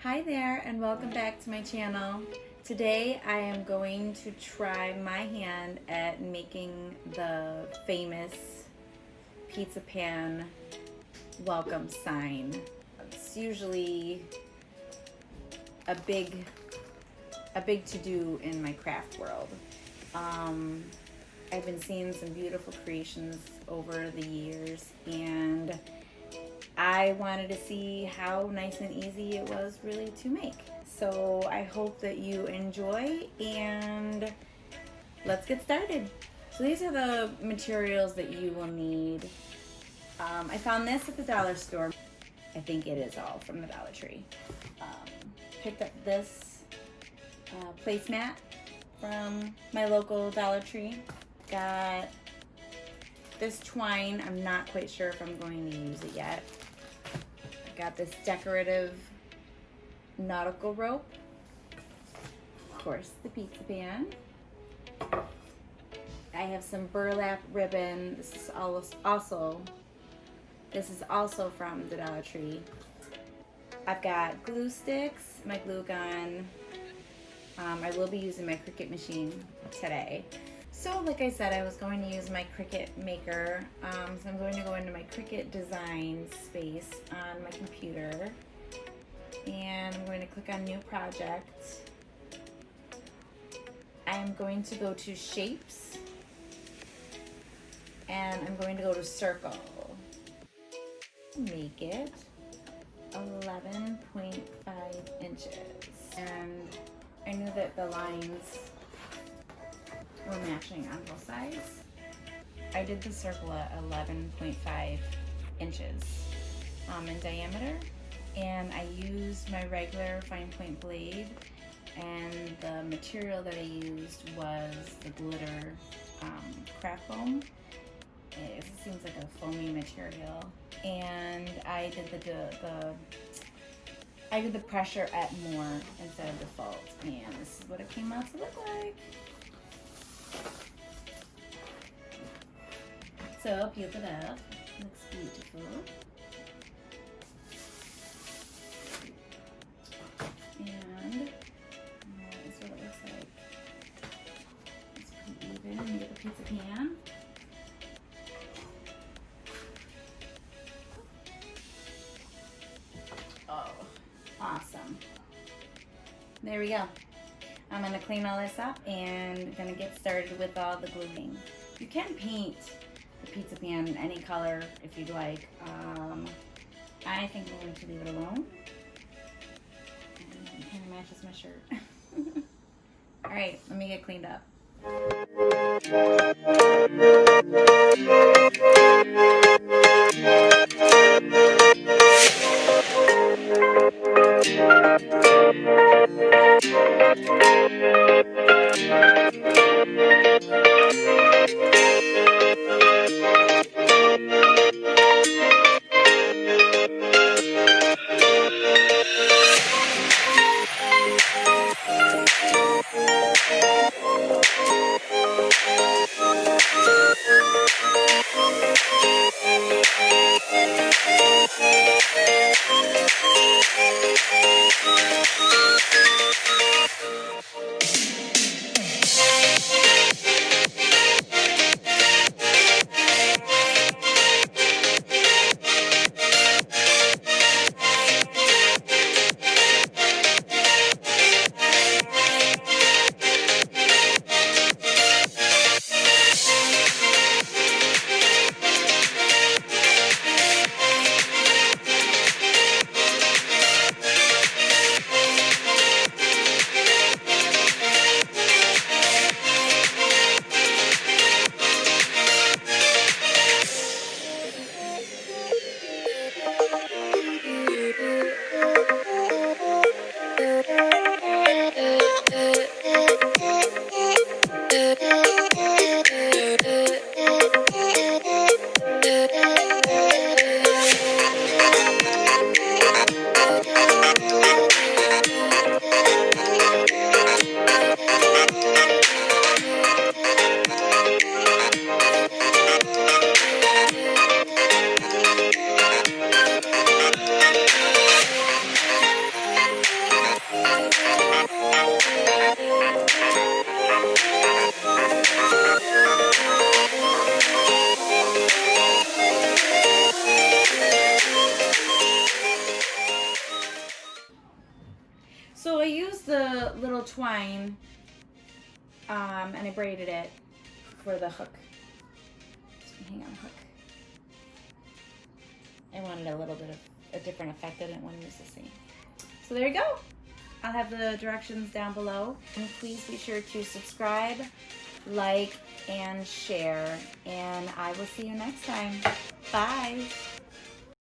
Hi there and welcome back to my channel. Today I am going to try my hand at making the famous pizza pan welcome sign. It's usually a big to-do in my craft world. I've been seeing some beautiful creations over the years and I wanted to see how nice and easy it was really to make. So I hope that you enjoy and let's get started. So these are the materials that you will need. I found this at the dollar store. I think it is all from the Dollar Tree. Picked up this placemat from my local Dollar Tree. Got this twine. I'm not quite sure if I'm going to use it yet. Got this decorative nautical rope. Of course, the pizza pan. I have some burlap ribbon. This is also from the Dollar Tree. I've got glue sticks, my glue gun. I will be using my Cricut machine today. So like I said, I was going to use my Cricut Maker, so I'm going to go into my Cricut design space on my computer, and I'm going to click on New Project. I'm going to go to Shapes, and I'm going to go to Circle. Make it 11.5 inches, and I knew that the lines were matching on both sides. I did the circle at 11.5 inches in diameter, and I used my regular fine point blade, and the material that I used was the glitter craft foam. It seems like a foamy material, and I did the pressure at more instead of default, and this is what it came out to look like. So I'll peel it up. Looks beautiful. And that is what it looks like. It's pretty even. And get the pizza pan. Oh, awesome. There we go. I'm going to clean all this up and going to get started with all the gluing. You can paint the pizza pan in any color if you'd like. I think I'm going to leave it alone. And it kind of matches my shirt. Alright, let me get cleaned up. twine, and I braided it for the hook. Hang on, hook. I wanted a little bit of a different effect. I didn't want to use the same. So there you go. I'll have the directions down below. And please be sure to subscribe, like, and share. And I will see you next time. Bye.